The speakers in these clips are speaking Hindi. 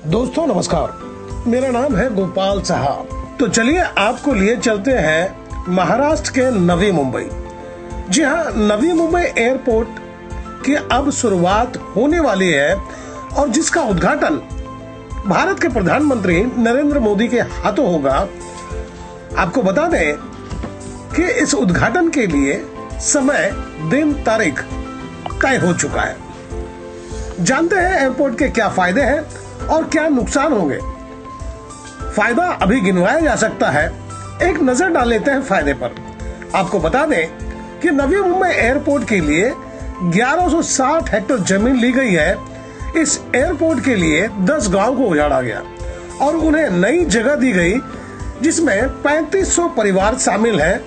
दोस्तों नमस्कार, मेरा नाम है गोपाल साहब। तो चलिए आपको लिए चलते हैं महाराष्ट्र के नवी मुंबई। जी हाँ, नवी मुंबई एयरपोर्ट की अब शुरुआत होने वाली है और जिसका उद्घाटन भारत के प्रधानमंत्री नरेंद्र मोदी के हाथों होगा। आपको बता दें कि इस उद्घाटन के लिए समय, दिन, तारीख तय हो चुका है। जानते हैं एयरपोर्ट के क्या फायदे हैं और क्या नुकसान होंगे। फायदा अभी गिनवाया जा सकता है, एक नजर डाल लेते हैं फायदे पर। आपको बता दें कि नवी मुंबई एयरपोर्ट के लिए 1160 हेक्टेयर जमीन ली गई है। इस एयरपोर्ट के लिए 10 गांव को उजाड़ा गया और उन्हें नई जगह दी गई, जिसमें 3500 परिवार शामिल हैं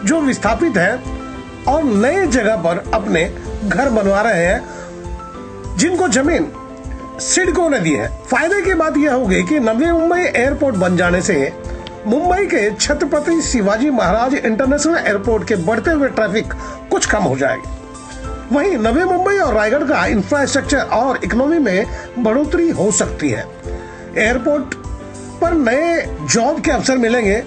जो विस्थापित हैं और नए जगह पर अपने घर बनवा रहे हैं, जिनको जमीन सिडको ने दी है। फायदे की बात यह होगी कि नवी मुंबई एयरपोर्ट बन जाने से मुंबई के छत्रपति शिवाजी महाराज इंटरनेशनल एयरपोर्ट के बढ़ते हुए ट्रैफिक कुछ कम हो जाएगी। वहीं नवी मुंबई और रायगढ़ का इंफ्रास्ट्रक्चर और इकोनॉमी में बढ़ोतरी हो सकती है। एयरपोर्ट पर नए जॉब के अवसर मिलेंगे।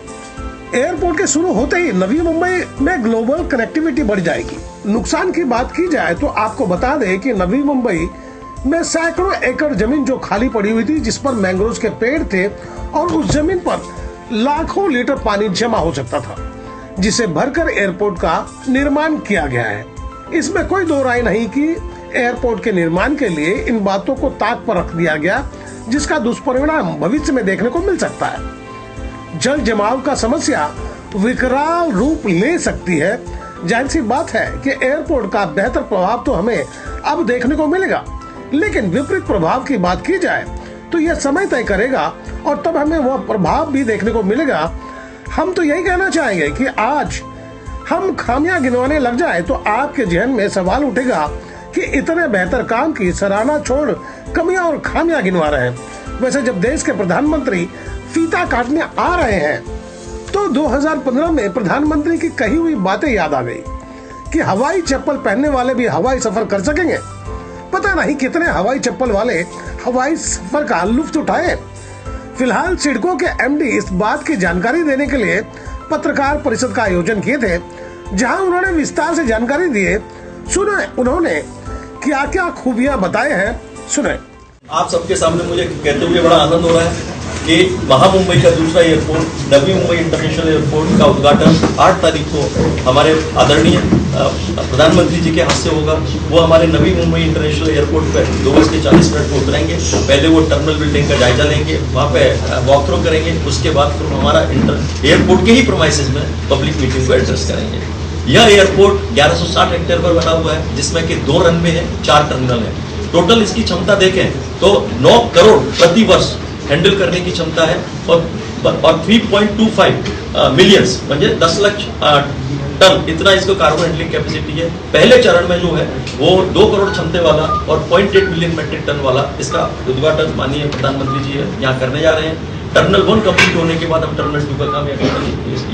एयरपोर्ट के शुरू होते ही नवी मुंबई में ग्लोबल कनेक्टिविटी बढ़ जाएगी। नुकसान की बात की जाए तो आपको बता दें कि नवी मुंबई में सैकड़ों एकड़ जमीन जो खाली पड़ी हुई थी, जिस पर मैंग्रोव के पेड़ थे और उस जमीन पर लाखों लीटर पानी जमा हो सकता था, जिसे भरकर एयरपोर्ट का निर्माण किया गया है। इसमें कोई दो राय नहीं कि एयरपोर्ट के निर्माण के लिए इन बातों को ताक पर रख दिया गया, जिसका दुष्परिणाम भविष्य में देखने को मिल सकता है। जल जमाव का समस्या विकराल रूप ले सकती है। जाहिर सी बात है कि एयरपोर्ट का बेहतर प्रभाव तो हमें अब देखने को मिलेगा, लेकिन विपरीत प्रभाव की बात की जाए तो यह समय तय करेगा और तब हमें वह प्रभाव भी देखने को मिलेगा। हम तो यही कहना चाहेंगे कि आज हम खामियां गिनवाने लग जाए तो आपके जहन में सवाल उठेगा कि इतने बेहतर काम की सराहना छोड़ कमियां और खामियां गिनवा रहे हैं। वैसे जब देश के प्रधानमंत्री फीता काटने आ रहे हैं तो 2015 में प्रधानमंत्री की कही हुई बातें याद आ गई कि हवाई चप्पल पहनने वाले भी हवाई सफर कर सकेंगे। पता नहीं कितने हवाई चप्पल वाले हवाई सफर का लुत्फ उठाए। फिलहाल सिडको के एमडी इस बात की जानकारी देने के लिए पत्रकार परिषद का आयोजन किए थे, जहां उन्होंने विस्तार से जानकारी दी है। सुने उन्होंने क्या क्या खूबियां बताए हैं, सुने। आप सबके सामने मुझे कहते हुए बड़ा आनंद हो रहा है कि महामुंबई का दूसरा airport Navi Mumbai international airport का उद्घाटन 8 तारीख को हमारे आदरणीय प्रधानमंत्री जी के हाथ से होगा। वो हमारे नवी मुंबई इंटरनेशनल एयरपोर्ट पर 2:40 पर उतरेंगे। पहले वो टर्मिनल बिल्डिंग का जायजा लेंगे, वहाँ पे वॉक थ्रू करेंगे। उसके बाद फिर हमारा एयरपोर्ट के ही प्रोमाइसेस में पब्लिक मीटिंग को एड्रेस करेंगे। यह एयरपोर्ट 1160 हेक्टेयर पर बना हुआ है, जिसमें कि 2 रनवे है, 4 टर्मिनल है। टोटल इसकी क्षमता देखें तो 9 करोड़ प्रति वर्ष हैंडल करने की क्षमता है और 3.25 मिलियंस म्हणजे 10 लाख टन इतना इसको कार्गो हैंडलिंग कैपेसिटी है। पहले चरण में जो है वो 2 करोड़ क्षमते वाला और 0.8 मिलियन मेट्रिक टन वाला इसका उद्घाटन माननीय प्रधानमंत्री जी यहाँ करने जा रहे हैं। टर्मिनल 1 कंप्लीट होने के बाद हम टर्मिनल 2 का काम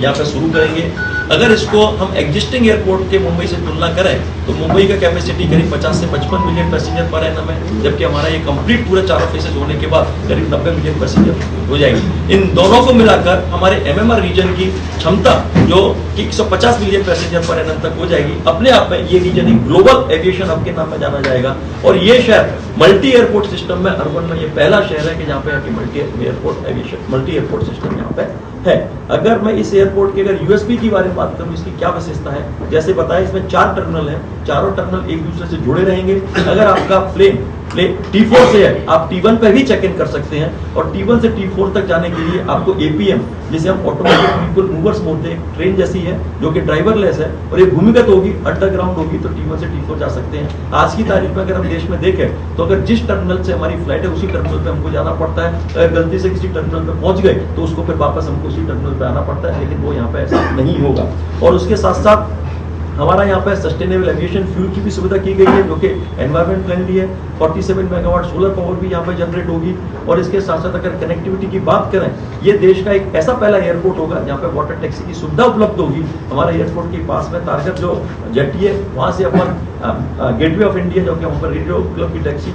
यहाँ पे शुरू करेंगे। अगर इसको हम एग्जिस्टिंग एयरपोर्ट के मुंबई से तुलना करें तो मुंबई का कैपेसिटी करीब 50 से 55 मिलियन पैसेंजर पर एनम है, जबकि हमारा ये कंप्लीट पूरे चारों फेसेज होने के बाद करीब 90 मिलियन पैसेंजर हो जाएंगे। इन दोनों को मिलाकर हमारे एमएमआर रीजन की क्षमता जो कि 150 मिलियन पैसेंजर पर एनम तक हो जाएगी। अपने आप में ये रीजन एक ग्लोबल एविएशन हब के नाम में जाना जाएगा और ये शहर मल्टी एयरपोर्ट सिस्टम में अर्बन में ये पहला शहर है कि जहाँ पे मल्टी एयरपोर्ट सिस्टम यहाँ पे है। अगर मैं इस एयरपोर्ट के अगर यूएसपी की बारे में बात करूं, इसकी क्या विशेषता है, जैसे बताया इसमें 4 टर्मिनल है, चारों टर्मिनल एक दूसरे से जुड़े रहेंगे। अगर आपका प्लेन T4 से है, आप T1 पे भी चेक इन कर सकते हैं और T1 से T4 तक जाने के लिए आपको APM, जिसे हम ऑटोमेटिक पीपल मूवर्स बोलते हैं, ट्रेन जैसी है जो कि ड्राइवरलेस है और ये भूमिगत होगी, अंडरग्राउंड होगी, तो T1 से T4 जा सकते हैं। आज की तारीख में अगर हम देश में देखें तो अगर जिस टर्मिनल से हमारी फ्लाइट है उसी टर्मिनल पे हमको जाना पड़ता है। अगर गलती से किसी टर्मिनल पे पहुंच गए तो उसको फिर वापस हमको उसी टर्मिनल पे आना पड़ता है, लेकिन वो यहाँ पे ऐसा नहीं होगा। और उसके साथ साथ हमारा यहाँ पे सस्टेनेबल एविएशन फ्यूल की भी सुविधा की गई है, जो कि एनवायरमेंट फ्रेंडली है। 47 मेगावाट सोलर पावर भी यहाँ पे जनरेट होगी। और इसके साथ साथ अगर कनेक्टिविटी की बात करें, ये देश का एक ऐसा पहला एयरपोर्ट होगा जहाँ पे वाटर टैक्सी की सुविधा उपलब्ध होगी। हमारे एयरपोर्ट के पास में तारगत जो जेटी है, वहाँ से अपन गेटवे ऑफ इंडिया, जो कि वहाँ पर रेडियो क्लब की टैक्सी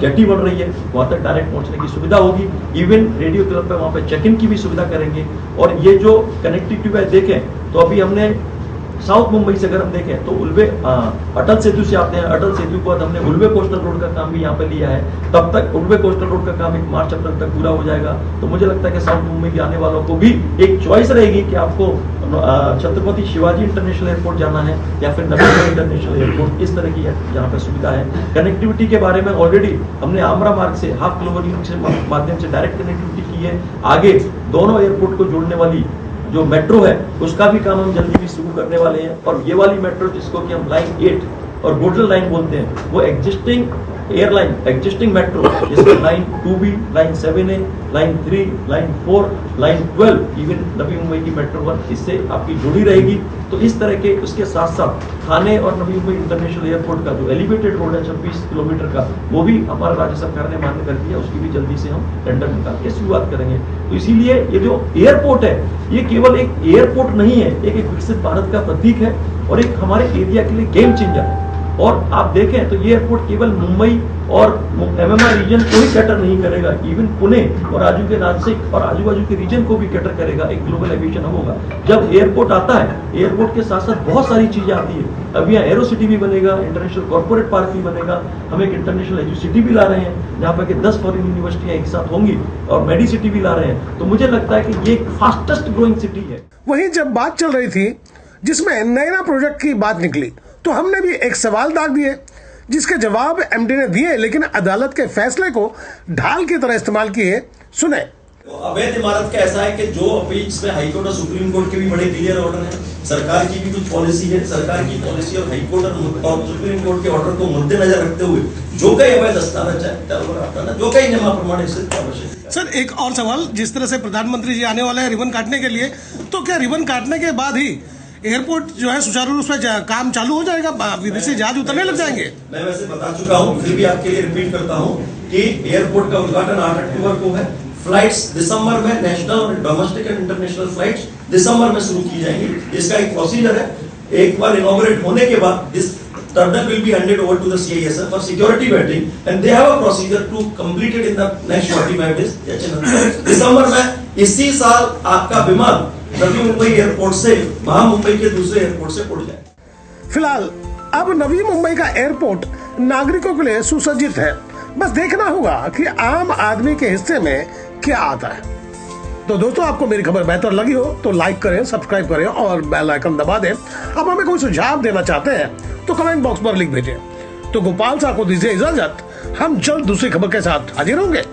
जेटी बन रही है, वहाँ तक डायरेक्ट पहुँचने की सुविधा होगी। इवन रेडियो क्लब पे वहाँ पे चेक इन की भी सुविधा करेंगे। और ये जो कनेक्टिविटी देखें तो अभी हमने साउथ मुंबई से अगर हम देखें तो उल्वे अटल सेतु से आते हैं, अटल सेतु के बाद हमने उल्वे कोस्टल रोड का काम भी यहाँ पे लिया है। तब तक उल्वे कोस्टल रोड का काम 1 मार्च अप्रैल तक पूरा हो जाएगा। तो मुझे लगता है कि साउथ मुंबई के आने वालों को भी एक चॉइस रहेगी कि आपको छत्रपति शिवाजी इंटरनेशनल एयरपोर्ट जाना है या फिर नवी मुंबई इंटरनेशनल एयरपोर्ट। इस तरह की यहाँ पे सुविधा है। कनेक्टिविटी के बारे में ऑलरेडी हमने आमरा मार्ग से हाफ किलोमीटर के माध्यम से डायरेक्ट कनेक्टिविटी की है। आगे दोनों एयरपोर्ट को जोड़ने वाली जो मेट्रो है, उसका भी काम हम जल्दी भी शुरू करने वाले हैं। और ये वाली मेट्रो, जिसको कि हम लाइन 8 और गोल्डन लाइन बोलते हैं, वो एग्जिस्टिंग एयरलाइन, एग्जिस्टिंग मेट्रो, जिसमें line 2B, line 7A, line 3, line 4, line 12, even Navi Mumbai की मेट्रो 1 इससे आपकी जुड़ी रहेगी। तो इस तरह के उसके साथ साथ थाने और नवी मुंबई इंटरनेशनल एयरपोर्ट का जो एलिवेटेड रोड है 26 किलोमीटर का, वो भी हमारा राज्य सरकार ने मान्य कर दिया। उसकी भी जल्दी से हम टेंडर निकाल के शुरुआत करेंगे। तो इसीलिए ये जो एयरपोर्ट है, ये केवल एक एयरपोर्ट नहीं है, एक विकसित भारत का प्रतीक है और एक हमारे एरिया के लिए गेम चेंजर है। और आप देखें तो ये एयरपोर्ट केवल मुंबई और MMR रीजन को ही कैटर नहीं करेगा, इवन पुणे और आजू के नासिक और आजू बाजू के रीजन को भी कैटर करेगा। एक ग्लोबल एविएशन हब होगा। जब एयरपोर्ट आता है, एयरपोर्ट के साथ साथ बहुत सारी चीजें आती है। अभी यहाँ एरो सिटी भी बनेगा, इंटरनेशनल कॉर्पोरेट पार्क भी बनेगा, हम एक इंटरनेशनल एजू सिटी भी ला रहे हैं जहाँ पर 10 फॉरेन यूनिवर्सिटियां एक साथ होंगी, और मेडी सिटी भी ला रहे हैं। तो मुझे लगता है कि ये एक फास्टेस्ट ग्रोइंग सिटी है। वहीं जब बात चल रही थी जिसमें नैना प्रोजेक्ट की बात निकली, तो हमने भी एक सवाल दाग दिए, जिसके जवाब एमडी ने दिए, लेकिन अदालत के फैसले को ढाल की तरह इस्तेमाल किए। सुने। अवैध इमारत का ऐसा है कि जो अभी इसमें हाईकोर्ट और सुप्रीम कोर्ट के भी बड़े क्लियर ऑर्डर है, सरकार की भी कुछ पॉलिसी है। सरकार की पॉलिसी और हाईकोर्ट और सुप्रीम कोर्ट के ऑर्डर को मद्देनजर रखते हुए जो कई अवैध दस्तावेज है, जो कई नियम प्रमाण से आवश्यक। सर, एक और सवाल, जिस तरह से प्रधानमंत्री जी आने वाले हैं रिबन काटने के लिए, तो क्या रिबन काटने के बाद ही एयरपोर्ट जो है सुचारू रूप से काम चालू हो जाएगा, विदेशी जहाज उतरने लग जाएंगे? मैं वैसे बता चुका हूं, फिर भी आपके लिए रिपीट करता हूं कि एयरपोर्ट का उद्घाटन 8 अक्टूबर को है। फ्लाइट्स दिसंबर में, नेशनल और डोमेस्टिक एंड इंटरनेशनल फ्लाइट्स दिसंबर में शुरू की जाएंगी। इसका एक प्रोसीजर है। एक बार इनॉग्रेट होने के बाद this terminal will be handed over to the CISF for security vetting, and they have a procedure to complete it in the next 45 days. दिसंबर में इसी साल आपका विमान नवी मुंबई एयरपोर्ट से महा मुंबई के दूसरे एयरपोर्ट से उड़ जाए। फिलहाल अब नवी मुंबई का एयरपोर्ट नागरिकों के लिए सुसज्जित है। बस देखना होगा कि आम आदमी के हिस्से में क्या आता है। तो दोस्तों, आपको मेरी खबर बेहतर लगी हो तो लाइक करें, सब्सक्राइब करें और बेल आइकन दबा दें। आप हमें कोई सुझाव देना चाहते हैं तो कमेंट बॉक्स पर लिख भेजें। तो गोपाल साहब को दीजिए इजाजत। हम जल्द दूसरी खबर के साथ हाजिर होंगे।